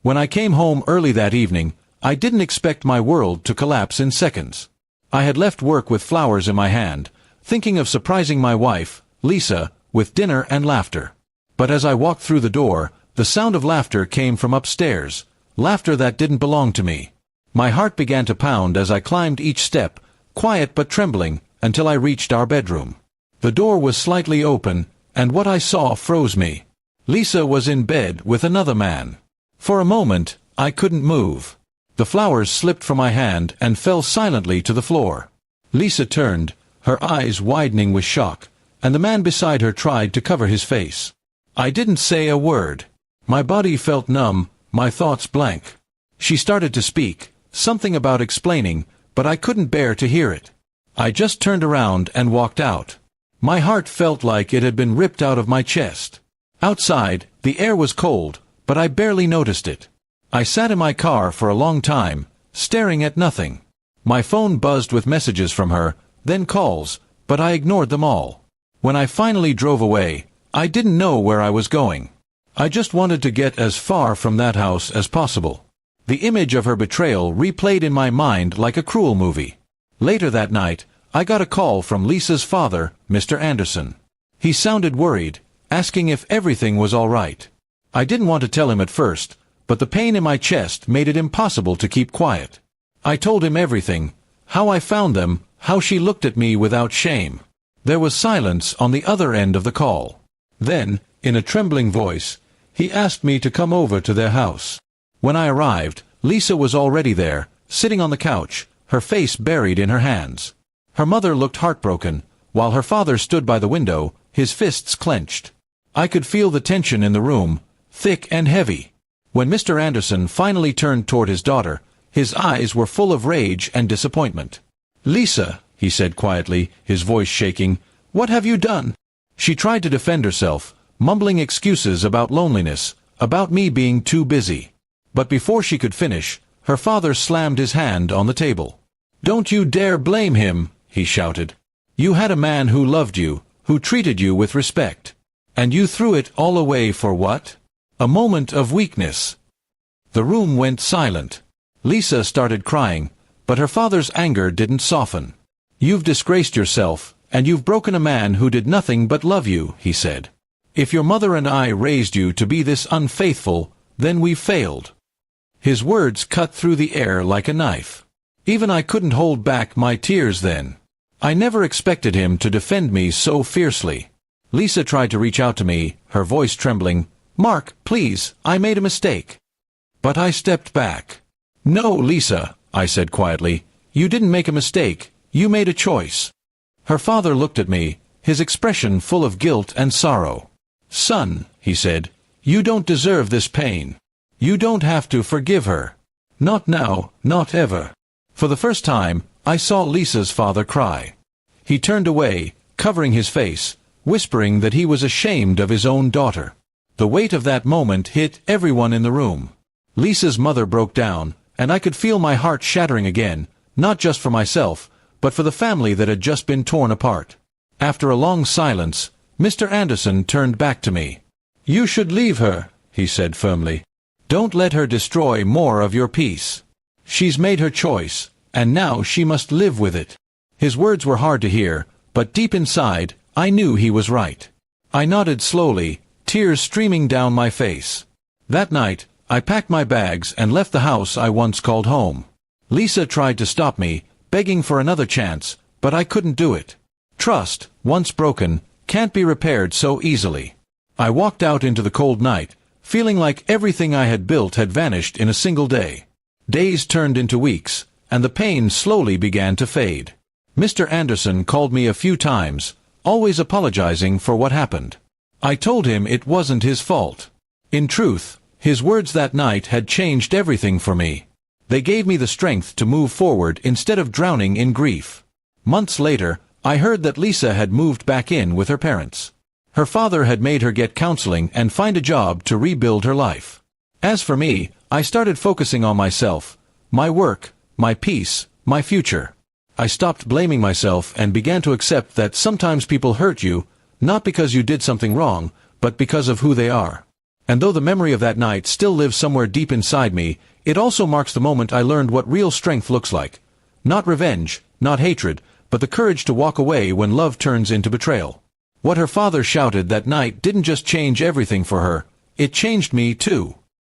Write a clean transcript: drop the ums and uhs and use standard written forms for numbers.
When I came home early that evening, I didn't expect my world to collapse in seconds. I had left work with flowers in my hand, thinking of surprising my wife, Lisa, with dinner and laughter. But as I walked through the door, the sound of laughter came from upstairs, laughter that didn't belong to me. My heart began to pound as I climbed each step, quiet but trembling, until I reached our bedroom. The door was slightly open, and what I saw froze me. Lisa was in bed with another man. For a moment, I couldn't move. The flowers slipped from my hand and fell silently to the floor. Lisa turned, her eyes widening with shock, and the man beside her tried to cover his face. I didn't say a word. My body felt numb, my thoughts blank. She started to speak, something about explaining, but I couldn't bear to hear it. I just turned around and walked out. My heart felt like it had been ripped out of my chest. Outside, the air was cold, but I barely noticed it. I sat in my car for a long time, staring at nothing. My phone buzzed with messages from her, then calls, but I ignored them all. When I finally drove away, I didn't know where I was going. I just wanted to get as far from that house as possible. The image of her betrayal replayed in my mind like a cruel movie. Later that night, I got a call from Lisa's father, Mr. Anderson. He sounded worried, asking if everything was all right. I didn't want to tell him at first, but the pain in my chest made it impossible to keep quiet. I told him everything, how I found them, how she looked at me without shame. There was silence on the other end of the call. Then, in a trembling voice, he asked me to come over to their house. When I arrived, Lisa was already there, sitting on the couch, her face buried in her hands. Her mother looked heartbroken, while her father stood by the window, his fists clenched. I could feel the tension in the room, thick and heavy. When Mr. Anderson finally turned toward his daughter, his eyes were full of rage and disappointment. "Lisa," he said quietly, his voice shaking, "what have you done?" She tried to defend herself, mumbling excuses about loneliness, about me being too busy. But before she could finish, her father slammed his hand on the table. "Don't you dare blame him," he shouted. "You had a man who loved you, who treated you with respect. And you threw it all away for what? A moment of weakness." The room went silent. Lisa started crying, but her father's anger didn't soften. "You've disgraced yourself, and you've broken a man who did nothing but love you," he said. "If your mother and I raised you to be this unfaithful, then we've failed." His words cut through the air like a knife. Even I couldn't hold back my tears then. I never expected him to defend me so fiercely. Lisa tried to reach out to me, her voice trembling. "Mark, please, I made a mistake." But I stepped back. "No, Lisa," I said quietly, "you didn't make a mistake, you made a choice." Her father looked at me, his expression full of guilt and sorrow. "Son," he said, "you don't deserve this pain. You don't have to forgive her. Not now, not ever." For the first time, I saw Lisa's father cry. He turned away, covering his face, whispering that he was ashamed of his own daughter. The weight of that moment hit everyone in the room. Lisa's mother broke down, and I could feel my heart shattering again, not just for myself, but for the family that had just been torn apart. After a long silence, Mr. Anderson turned back to me. "You should leave her," he said firmly. "Don't let her destroy more of your peace. She's made her choice, and now she must live with it." His words were hard to hear, but deep inside, I knew he was right. I nodded slowly, tears streaming down my face. That night, I packed my bags and left the house I once called home. Lisa tried to stop me, begging for another chance, but I couldn't do it. Trust, once broken, can't be repaired so easily. I walked out into the cold night, feeling like everything I had built had vanished in a single day. Days turned into weeks, and the pain slowly began to fade. Mr. Anderson called me a few times, always apologizing for what happened. I told him it wasn't his fault. In truth, his words that night had changed everything for me. They gave me the strength to move forward instead of drowning in grief. Months later, I heard that Lisa had moved back in with her parents. Her father had made her get counseling and find a job to rebuild her life. As for me, I started focusing on myself, my work, my peace, my future. I stopped blaming myself and began to accept that sometimes people hurt you, not because you did something wrong, but because of who they are. And though the memory of that night still lives somewhere deep inside me, it also marks the moment I learned what real strength looks like. Not revenge, not hatred, but the courage to walk away when love turns into betrayal. What her father shouted that night didn't just change everything for her, it changed me too.